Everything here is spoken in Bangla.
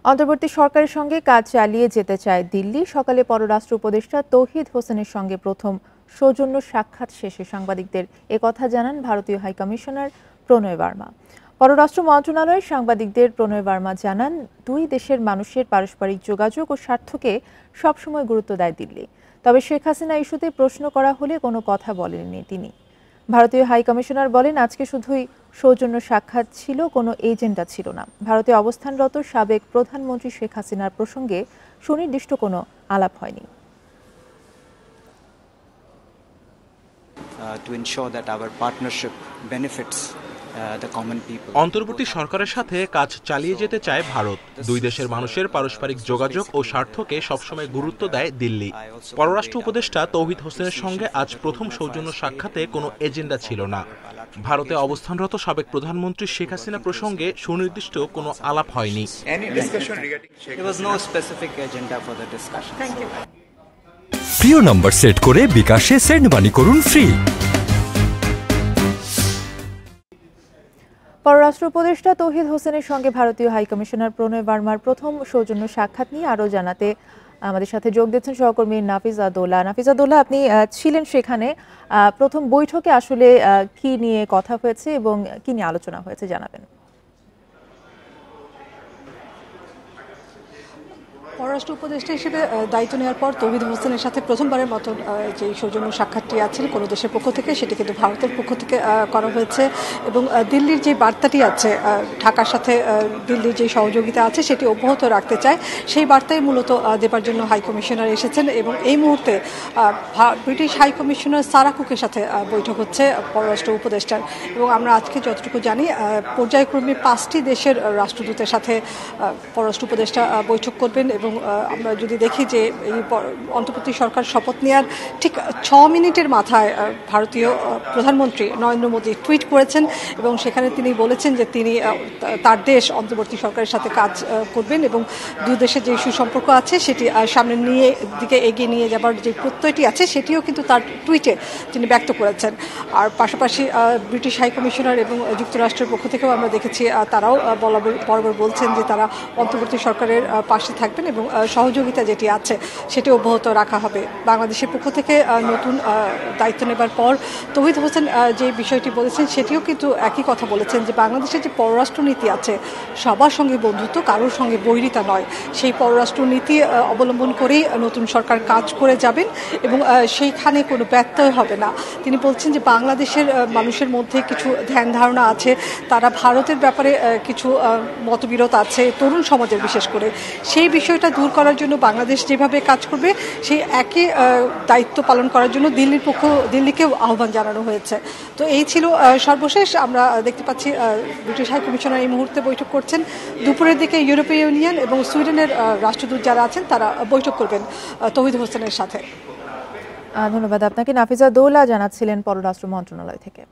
অন্তর্বর্তী সরকারের সঙ্গে কাজ চালিয়ে যেতে চায় দিল্লি। সকালে পররাষ্ট্র উপদেষ্টা তৌহিদ হোসেনের সঙ্গে প্রথম সৌজন্য সাক্ষাৎ শেষে সাংবাদিকদের একথা জানান ভারতীয় হাইকমিশনার প্রণয় বার্মা। পররাষ্ট্র মন্ত্রণালয়ের সাংবাদিকদের প্রণয় বার্মা জানান, দুই দেশের মানুষের পারস্পরিক যোগাযোগ ও স্বার্থকে সবসময় গুরুত্ব দেয় দিল্লি। তবে শেখ হাসিনা ইস্যুতে প্রশ্ন করা হলে কোনো কথা বলেননি তিনি। ভারতীয় হাইকমিশনার বলেন, আজকে শুধুই সৌজন্য সাক্ষাৎ ছিল, কোনো এজেন্ডা ছিল না। ভারতে অবস্থানরত সাবেক প্রধানমন্ত্রী শেখ হাসিনার প্রসঙ্গে সুনির্দিষ্ট কোনো আলাপ হয়নি। To ensure that our partnership benefits the common people. অন্তর্বর্তী সরকারের সাথে কাজ চালিয়ে যেতে চায় ভারত। দুই দেশের মানুষের পারস্পরিক যোগাযোগ ও স্বার্থকে সবসময় গুরুত্ব দেয় দিল্লি। পররাষ্ট্র উপদেষ্টা তৌহিদ হোসেনের সঙ্গে আজ প্রথম সৌজন্য সাক্ষাতে কোনো এজেন্ডা ছিল না। ভারতে অবস্থানরত সাবেক প্রধানমন্ত্রী শেখ হাসিনা প্রসঙ্গে সুনির্দিষ্ট কোনো আলাপ হয়নি। প্রিয় নম্বর সেট করে বিকাশে সেন্ড মানি করুন ফ্রি। পররাষ্ট্র উপদেষ্টা তৌহিদ হোসেনের সঙ্গে ভারতীয় হাইকমিশনার প্রণয় বার্মার প্রথম সৌজন্য সাক্ষাৎ নিয়ে আরও জানাতে আমাদের সাথে যোগ দিচ্ছেন সহকর্মী নাফিজা দৌলা। নাফিজা দৌলা, আপনি ছিলেন সেখানে। প্রথম বৈঠকে আসলে কি নিয়ে কথা হয়েছে এবং কি নিয়ে আলোচনা হয়েছে জানাবেন। পররাষ্ট্র উপদেষ্টা হিসেবে দায়িত্ব নেওয়ার পর তৌহিদ হোসেনের সাথে প্রথমবারের মতো যে সৌজন্য সাক্ষাৎটি আছে কোনো দেশের পক্ষ থেকে, সেটি কিন্তু ভারতের পক্ষ থেকে করা হয়েছে। এবং দিল্লির যে বার্তাটি আছে, ঢাকার সাথে দিল্লির যে সহযোগিতা আছে সেটি অব্যাহত রাখতে চায়, সেই বার্তাই মূলত দেবার জন্য হাইকমিশনার এসেছেন। এবং এই মুহূর্তে ব্রিটিশ হাইকমিশনার সারা কুকের সাথে বৈঠক হচ্ছে পররাষ্ট্র উপদেষ্টার। এবং আমরা আজকে যতটুকু জানি, পর্যায়ক্রমে 5টি দেশের রাষ্ট্রদূতের সাথে পররাষ্ট্র উপদেষ্টা বৈঠক করবেন। এবং আমরা যদি দেখি যে এই অন্তর্বর্তী সরকার শপথ নেওয়ার ঠিক 6 মিনিটের মাথায় ভারতীয় প্রধানমন্ত্রী নরেন্দ্র মোদী টুইট করেছেন এবং সেখানে তিনি বলেছেন যে তিনি তার দেশ অন্তর্বর্তী সরকারের সাথে কাজ করবেন এবং দুই দেশের যে সুসম্পর্ক আছে সেটি সামনে দিকে এগিয়ে নিয়ে যাবার যে প্রত্যয়টি আছে সেটিও কিন্তু তার টুইটে তিনি ব্যক্ত করেছেন। আর পাশাপাশি ব্রিটিশ হাইকমিশনার এবং যুক্তরাষ্ট্রের পক্ষ থেকেও আমরা দেখেছি তারাও বরাবর বলছেন যে তারা অন্তর্বর্তী সরকারের পাশে থাকবেন এবং সহযোগিতা যেটি আছে সেটি অব্যাহত রাখা হবে। বাংলাদেশের পক্ষ থেকে নতুন দায়িত্ব নেবার পর তৌহিদ হোসেন যে বিষয়টি বলেছেন সেটিও কিন্তু একই কথা বলেছেন যে বাংলাদেশের যে পররাষ্ট্র নীতি আছে সবার সঙ্গে বন্ধুত্ব, কারোর সঙ্গে বৈরিতা নয়, সেই পররাষ্ট্র নীতি অবলম্বন করেই নতুন সরকার কাজ করে যাবেন এবং সেইখানে কোনো ব্যত্যয় হবে না। তিনি বলছেন যে বাংলাদেশের মানুষের মধ্যে কিছু ধ্যান ধারণা আছে, তারা ভারতের ব্যাপারে কিছু মতবিরোধ আছে তরুণ সমাজের বিশেষ করে, সেই বিষয়টা দূর করার জন্য বাংলাদেশ যেভাবে কাজ করবে সেই একই দায়িত্ব পালন করার জন্য দিল্লিকেও আহ্বান জানানো হয়েছে। তো এই ছিল সর্বশেষ। আমরা দেখতে পাচ্ছি ব্রিটিশ হাইকমিশনার এই মুহূর্তে বৈঠক করছেন। দুপুরের দিকে ইউরোপীয় ইউনিয়ন এবং সুইডেনের রাষ্ট্রদূত যারা আছেন তারা বৈঠক করবেন তৌহিদ হোসেনের সাথে। ধন্যবাদ আপনাকে। নাফিজা দৌলা জানাচ্ছিলেন পররাষ্ট্র মন্ত্রণালয় থেকে।